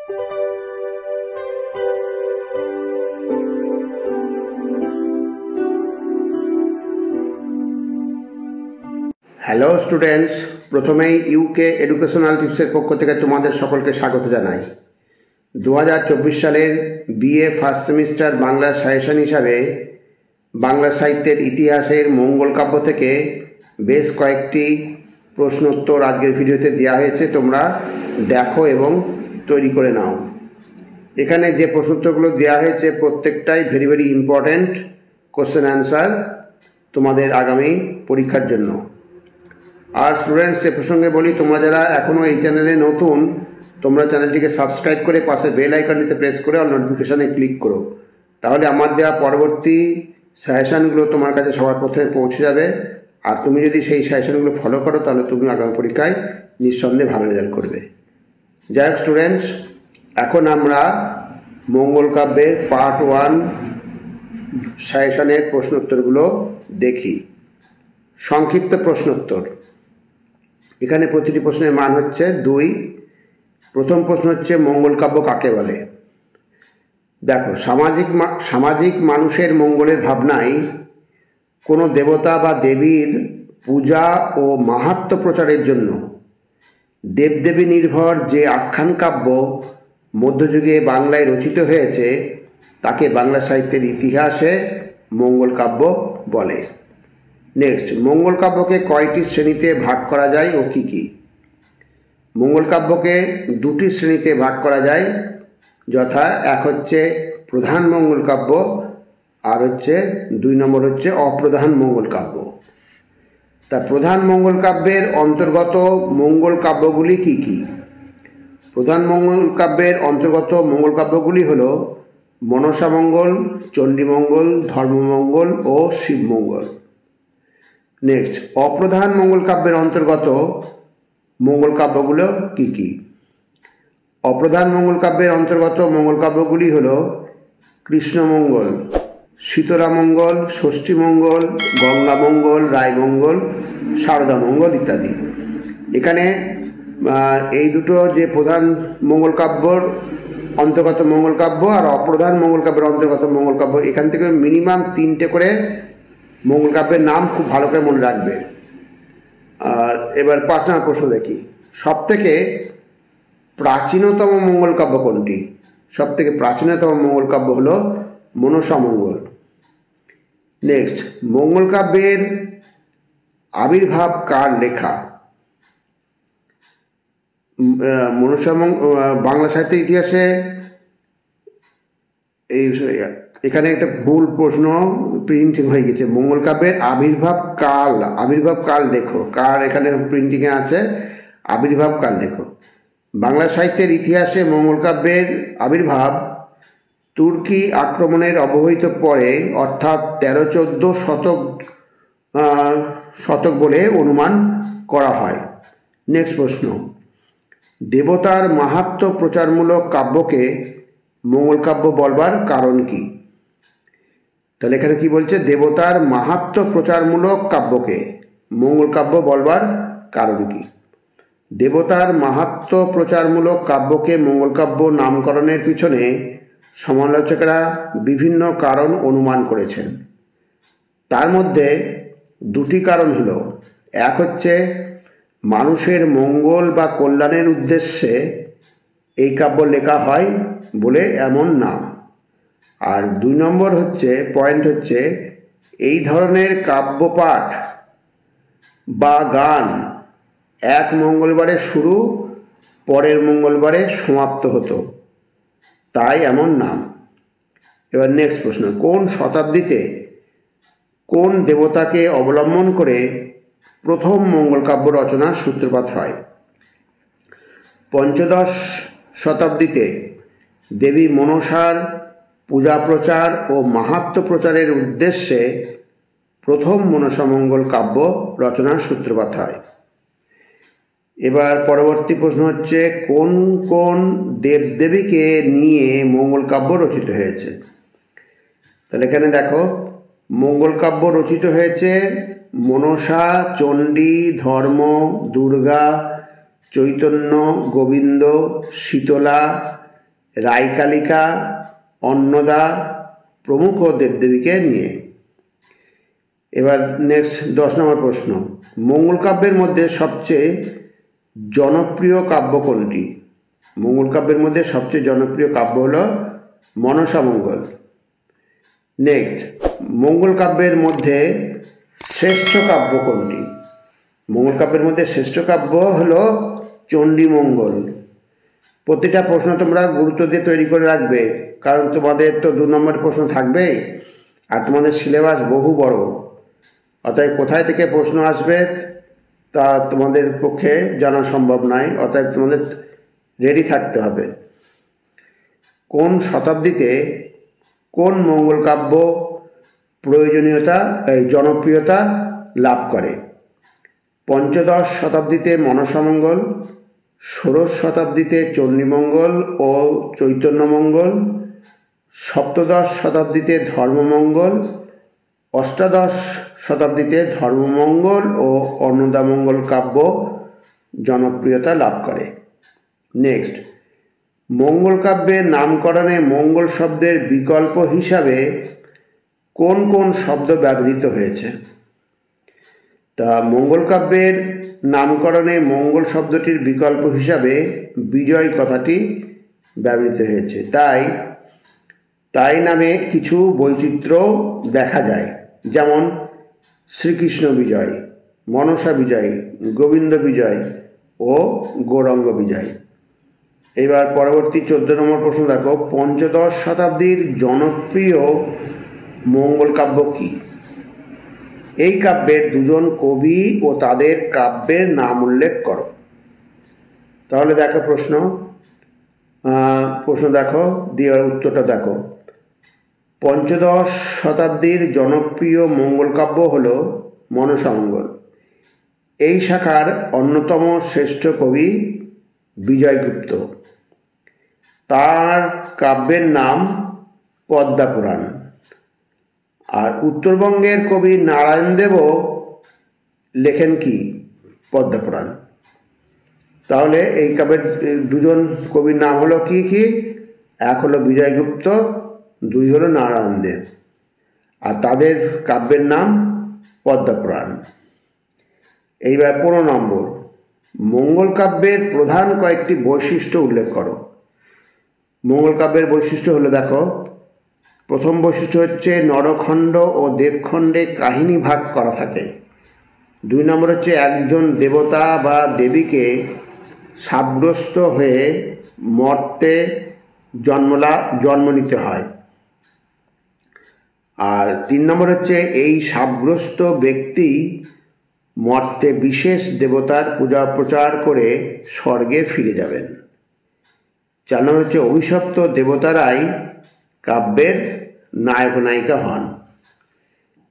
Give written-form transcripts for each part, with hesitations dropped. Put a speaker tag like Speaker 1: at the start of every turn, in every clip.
Speaker 1: Hello students, প্রথমেই UK educational টিপসের পক্ষ থেকে তোমাদের সকলকে স্বাগত জানাই। 2024 সালের BA first semester Bangla suggestion হিসাবে বাংলা সাহিত্যের ইতিহাসের মঙ্গল কাব্য থেকে বেশ কয়েকটি প্রশ্নোত্তর আজকের ভিডিওতে দেওয়া হয়েছে। তোমরা দেখো এবং তৈরি করে নাও। এখানে যে প্রশ্নোত্তরগুলো দেওয়া হয়েছে প্রত্যেকটাই very very important question answer তোমাদের আগামী পরীক্ষার জন্য। আর স্টুডেন্টস, এ প্রসঙ্গে বলি, তোমরা যারা এখনও এই চ্যানেলে নতুন, তোমরা চ্যানেলটিকে সাবস্ক্রাইব করে পাশে বেল আইকনটিতে প্রেস করে অল নোটিফিকেশানে ক্লিক করো। তাহলে আমার দেওয়া পরবর্তী সাজেশানগুলো তোমার কাছে সবার প্রথমে পৌঁছে যাবে। আর তুমি যদি সেই সাজেশানগুলো ফলো করো তাহলে তুমি আগামী পরীক্ষায় নিঃসন্দেহে ভালো রেজাল্ট করবে। যাই হোক স্টুডেন্টস, এখন আমরা মঙ্গল কাব্যের পার্ট 1 সাজেশানের প্রশ্নোত্তরগুলো দেখি। সংক্ষিপ্ত প্রশ্নোত্তর। এখানে প্রতিটি প্রশ্নের মান হচ্ছে 2। প্রথম প্রশ্ন হচ্ছে মঙ্গল কাব্য কাকে বলে? দেখো, সামাজিক মানুষের মঙ্গলের ভাবনায় কোনো দেবতা বা দেবীর পূজা ও মাহাত্ম্য প্রচারের জন্য দেবদেবী নির্ভর যে আখ্যান কাব্য মধ্যযুগে বাংলায় রচিত হয়েছে তাকে বাংলা সাহিত্যের ইতিহাসে মঙ্গল কাব্য বলে। নেক্সট, মঙ্গল কাব্যকে কয়টি শ্রেণীতে ভাগ করা যায় ও কী কী? মঙ্গল কাব্যকে 2টি শ্রেণীতে ভাগ করা যায়, যথা এক হচ্ছে প্রধান মঙ্গল কাব্য আর হচ্ছে 2 নম্বর হচ্ছে অপ্রধান মঙ্গল কাব্য। তা প্রধান মঙ্গল কাব্যের অন্তর্গত মঙ্গল কাব্যগুলি কী কী? প্রধান মঙ্গল কাব্যের অন্তর্গত মঙ্গল কাব্যগুলি হল মনসামঙ্গল, চণ্ডীমঙ্গল, ধর্মমঙ্গল ও শিবমঙ্গল। নেক্সট, অপ্রধান মঙ্গল কাব্যের অন্তর্গত মঙ্গল কাব্যগুলো কী কী? অপ্রধান মঙ্গল কাব্যের অন্তর্গত মঙ্গল কাব্যগুলি হল কৃষ্ণমঙ্গল, শীতলামঙ্গল, ষষ্ঠীমঙ্গল, গঙ্গামঙ্গল, রায়মঙ্গল, শারদামঙ্গল ইত্যাদি। এখানে এই দুটো যে প্রধান মঙ্গল কাব্যর অন্তর্গত মঙ্গল কাব্য আর অপ্রধান মঙ্গল কাব্যের অন্তর্গত মঙ্গল কাব্য, এখান থেকে মিনিমাম 3টে করে মঙ্গল কাব্যের নাম খুব ভালো করে মনে রাখবে। আর এবার 5 নম্বর প্রশ্ন দেখি। সবথেকে প্রাচীনতম মঙ্গল কাব্য কোনটি? সবথেকে প্রাচীনতম মঙ্গল কাব্য হল মনসামঙ্গল। নেক্সট, মঙ্গল কাব্যের আবির্ভাব কার লেখা? বাংলা সাহিত্যের ইতিহাসে এখানে একটা ভুল প্রশ্ন প্রিন্টিং হয়ে গেছে। মঙ্গল কাব্যের আবির্ভাব কাল লেখো। কার এখানে প্রিন্টিংয়ে আছে, আবির্ভাব কাল লেখো। বাংলা সাহিত্যের ইতিহাসে মঙ্গল কাব্যের আবির্ভাব তুর্কি আক্রমণের অব্যবহিত পরে, অর্থাৎ 13-14 শতক বলে অনুমান করা হয়। নেক্সট প্রশ্ন, দেবতার মাহাত্ম্য প্রচারমূলক কাব্যকে মঙ্গল কাব্য বলবার কারণ কি? তাহলে এখানে কি বলছে? দেবতার মাহাত্ম্য প্রচারমূলক কাব্যকে মঙ্গল কাব্য বলবার কারণ কি? দেবতার মাহাত্ম্য প্রচারমূলক কাব্যকে মঙ্গল কাব্য নামকরণের পিছনে সমালোচকেরা বিভিন্ন কারণ অনুমান করেছেন। তার মধ্যে 2টি কারণ হল, এক হচ্ছে মানুষের মঙ্গল বা কল্যাণের উদ্দেশ্যে এই কাব্য লেখা হয় বলে এমন নাম। আর 2 নম্বর পয়েন্ট হচ্ছে এই ধরনের কাব্যপাঠ বা গান এক মঙ্গলবারে শুরু, পরের মঙ্গলবারে সমাপ্ত হতো, তাই এমন নাম। এবার নেক্সট প্রশ্ন, কোন শতাব্দীতে কোন দেবতাকে অবলম্বন করে প্রথম মঙ্গল কাব্য রচনার সূত্রপাত হয়? 15 শতাব্দীতে দেবী মনসার পূজা প্রচার ও মাহাত্ম্য প্রচারের উদ্দেশ্যে প্রথম মনসামঙ্গল কাব্য রচনার সূত্রপাত হয়। এবার পরবর্তী প্রশ্ন হচ্ছে, কোন কোন দেবদেবীকে নিয়ে মঙ্গল কাব্য রচিত হয়েছে? তাহলে এখানে দেখো, মঙ্গল কাব্য রচিত হয়েছে মনসা, চণ্ডী, ধর্ম, দুর্গা, চৈতন্য, গোবিন্দ, শীতলা, রাইকালিকা, অন্নদা প্রমুখ দেবদেবীকে নিয়ে। এবার নেক্সট 10 নম্বর প্রশ্ন, মঙ্গল কাব্যের মধ্যে সবচেয়ে জনপ্রিয় কাব্য কোনটি? মঙ্গল কাব্যের মধ্যে সবচেয়ে জনপ্রিয় কাব্য হলো মনসামঙ্গল। নেক্সট, মঙ্গল কাব্যের মধ্যে শ্রেষ্ঠ কাব্য কোনটি? মঙ্গল কাব্যের মধ্যে শ্রেষ্ঠ কাব্য হলো চণ্ডীমঙ্গল। প্রতিটা প্রশ্ন তোমরা গুরুত্ব দিয়ে তৈরি করে রাখবে, কারণ তোমাদের তো 2 নম্বর প্রশ্ন থাকবেই, আর তোমাদের সিলেবাস বহু বড়। অতএব কোথায় থেকে প্রশ্ন আসবে তা তোমাদের পক্ষে জানা সম্ভব নয়, অতএব তোমাদের রেডি থাকতে হবে। কোন শতাব্দীতে কোন মঙ্গল কাব্য জনপ্রিয়তা লাভ করে? পঞ্চদশ শতাব্দীতে মনসামঙ্গল, ষোড়শ শতাব্দীতে চণ্ডীমঙ্গল ও চৈতন্যমঙ্গল, সপ্তদশ শতাব্দীতে ধর্মমঙ্গল, অষ্টাদশ শতাব্দীতে ধর্মমঙ্গল ও অন্নদামঙ্গল কাব্য জনপ্রিয়তা লাভ করে। নেক্সট, মঙ্গল কাব্যের নামকরণে মঙ্গল শব্দের বিকল্প হিসাবে কোন কোন শব্দ ব্যবহৃত হয়েছে? তা মঙ্গল কাব্যের নামকরণে মঙ্গল শব্দটির বিকল্প হিসাবে বিজয় কথাটি ব্যবহৃত হয়েছে। তাই নামে কিছু বৈচিত্র্য দেখা যায়, যেমন শ্রীকৃষ্ণ বিজয়, মনসা বিজয়, গোবিন্দ বিজয় ও গৌরাঙ্গ বিজয়। এবার পরবর্তী 14 নম্বর প্রশ্ন দেখো, পঞ্চদশ শতাব্দীর জনপ্রিয় মঙ্গল কাব্য কী? এই কাব্যের 2জন কবি ও তাদের কাব্যের নাম উল্লেখ করো। তাহলে দেখো প্রশ্ন দেখো, দিয়ে উত্তরটা দেখো। পঞ্চদশ শতাব্দীর জনপ্রিয় মঙ্গল কাব্য হল মনসামঙ্গল। এই শাখার অন্যতম শ্রেষ্ঠ কবি বিজয়গুপ্ত। তার কাব্যের নাম পদ্মাপুরাণ। আর উত্তরবঙ্গের কবি নারায়ণদেবও লেখেন কি? পদ্মাপুরাণ। তাহলে এই কাব্যের 2জন কবির নাম হলো কি কি? এক হলো বিজয়গুপ্ত, 2 হলো নারায়ণদেব, আর তাদের কাব্যের নাম পদ্মাপুরাণ। এইবার 15 নম্বর, মঙ্গল কাব্যের প্রধান কয়েকটি বৈশিষ্ট্য উল্লেখ করো। মঙ্গল কাব্যের বৈশিষ্ট্য হলো দেখো, প্রথম বৈশিষ্ট্য হচ্ছে নরখণ্ড ও দেবখণ্ডে কাহিনী ভাগ করা থাকে। 2 নম্বর হচ্ছে একজন দেবতা বা দেবীকে শাপগ্রস্ত হয়ে মর্তে জন্ম নিতে হয়। আর 3 নম্বর হচ্ছে এই শাপগ্রস্ত ব্যক্তি মর্তে বিশেষ দেবতার পূজা প্রচার করে স্বর্গে ফিরে যাবেন। 4 নম্বর হচ্ছে অভিশপ্ত দেবতারাই কাব্যের নায়ক নায়িকা হন।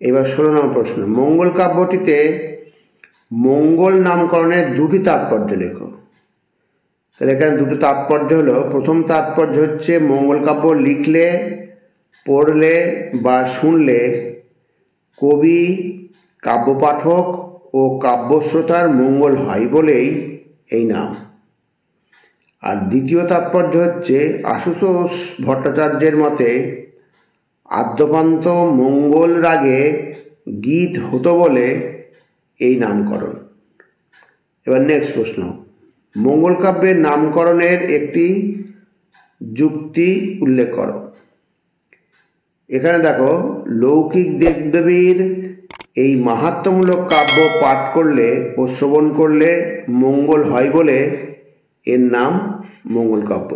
Speaker 1: এবার 16 নম্বর প্রশ্ন, মঙ্গল কাব্যটিতে মঙ্গল নামকরণের 2টি তাৎপর্য লেখো। তাহলে এখানে 2টি তাৎপর্য হলো, প্রথম তাৎপর্য হচ্ছে মঙ্গল কাব্য লিখলে, পড়লে বা শুনলে কবি, কাব্য পাঠক ও কাব্যশ্রোতার মঙ্গল হয় বলেই এই নাম। আর দ্বিতীয় তাৎপর্য হচ্ছে আশুতোষ ভট্টাচার্যের মতে আদ্যপান্ত মঙ্গল রাগে গীত হতো বলে এই নামকরণ। এবার নেক্সট প্রশ্ন, মঙ্গল কাব্যের নামকরণের একটি যুক্তি উল্লেখ করো। এখানে দেখো, লৌকিক দেবদেবীর এই মাহাত্ম্যমূলক কাব্য পাঠ করলে ও শ্রবণ করলে মঙ্গল হয় বলে এর নাম মঙ্গল কাব্য।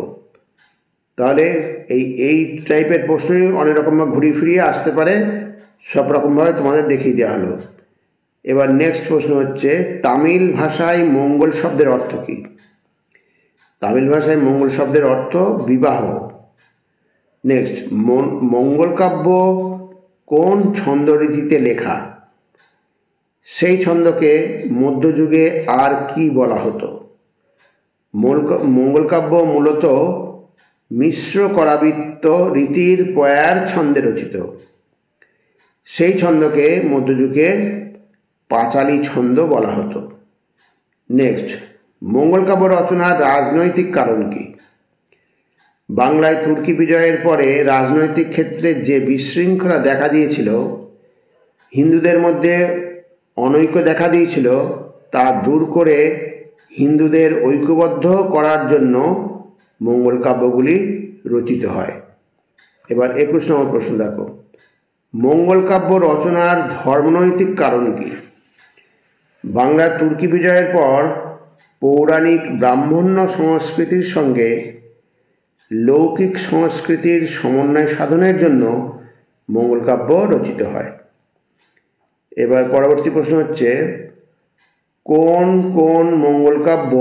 Speaker 1: তাহলে এই টাইপের প্রশ্নই অনেক রকমভাবে ঘুরিয়ে ফিরিয়ে আসতে পারে, সব রকমভাবে তোমাদের দেখিয়ে দেওয়া হলো। এবার নেক্সট প্রশ্ন হচ্ছে, তামিল ভাষায় মঙ্গল শব্দের অর্থ কী? তামিল ভাষায় মঙ্গল শব্দের অর্থ বিবাহ। নেক্সট, মঙ্গল কাব্য কোন ছন্দরীতিতে লেখা? সেই ছন্দকে মধ্যযুগে আর কি বলা হতো? মঙ্গল কাব্য মূলত মিশ্র করাবৃত্ত রীতির পয়ার ছন্দে রচিত। সেই ছন্দকে মধ্যযুগে পাঁচালী ছন্দ বলা হতো। নেক্সট, মঙ্গল কাব্য রচনার রাজনৈতিক কারণ কি? বাংলায় তুর্কি বিজয়ের পরে রাজনৈতিক ক্ষেত্রে যে বিশৃঙ্খলা দেখা দিয়েছিল, হিন্দুদের মধ্যে অনৈক্য দেখা দিয়েছিল, তা দূর করে হিন্দুদের ঐক্যবদ্ধ করার জন্য মঙ্গল কাব্যগুলি রচিত হয়। এবার 21 নম্বর প্রশ্ন দেখো, মঙ্গল কাব্য রচনার ধর্মনৈতিক কারণ কি? বাংলার তুর্কি বিজয়ের পর পৌরাণিক ব্রাহ্মণ্য সংস্কৃতির সঙ্গে লৌকিক সংস্কৃতির সমন্বয় সাধনের জন্য মঙ্গল কাব্য রচিত হয়। এবার পরবর্তী প্রশ্ন হচ্ছে, কোন কোন মঙ্গল কাব্য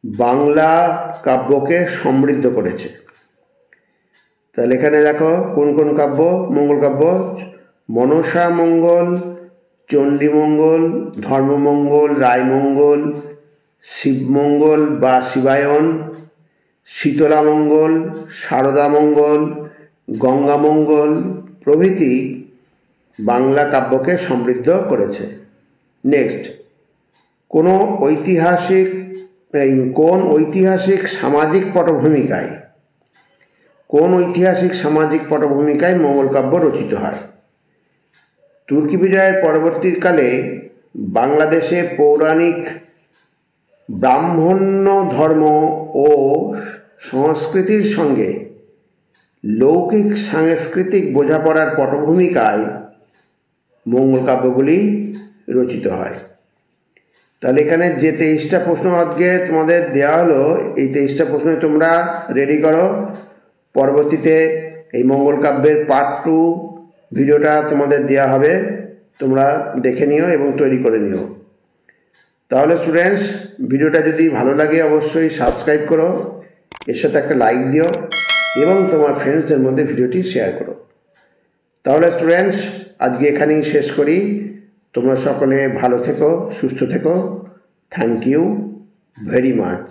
Speaker 1: বাংলা কাব্যকে সমৃদ্ধ করেছে? তাহলে এখানে দেখো কোন কোন কাব্য মঙ্গল কাব্য: মনসা মঙ্গল, চণ্ডীমঙ্গল, ধর্মমঙ্গল, রায়মঙ্গল, শিবমঙ্গল বা শিবায়ন, শীতলামঙ্গল, শারদামঙ্গল, গঙ্গামঙ্গল প্রভৃতি বাংলা কাব্যকে সমৃদ্ধ করেছে। নেক্সট, কোন ঐতিহাসিক সামাজিক পটভূমিকায় মঙ্গল কাব্য রচিত হয়? তুর্কি বিজয়ের পরবর্তীকালে বাংলাদেশে পৌরাণিক ব্রাহ্মণ্য ধর্ম ও সংস্কৃতির সঙ্গে লৌকিক সাংস্কৃতিক বোঝাপড়ার পটভূমিকায় মঙ্গল কাব্যগুলি রচিত হয়। তাহলে এখানে যে 23টা প্রশ্ন আজকে তোমাদের দেওয়া হলো, এই 23টা প্রশ্ন তোমরা রেডি করো। পরবর্তীতে এই মঙ্গল কাব্যের পার্ট 2 ভিডিওটা তোমাদের দেওয়া হবে, তোমরা দেখে নিও এবং তৈরি করে নিও। তাহলে স্টুডেন্টস, ভিডিওটা যদি ভালো লাগে অবশ্যই সাবস্ক্রাইব করো, এর সাথে একটা লাইক দিও এবং তোমার ফ্রেন্ডসদের মধ্যে ভিডিওটি শেয়ার করো। তাহলে স্টুডেন্টস, আজকে এখানেই শেষ করি। তোমরা সকলে ভালো থেকো, সুস্থ থেকো। Thank you very much.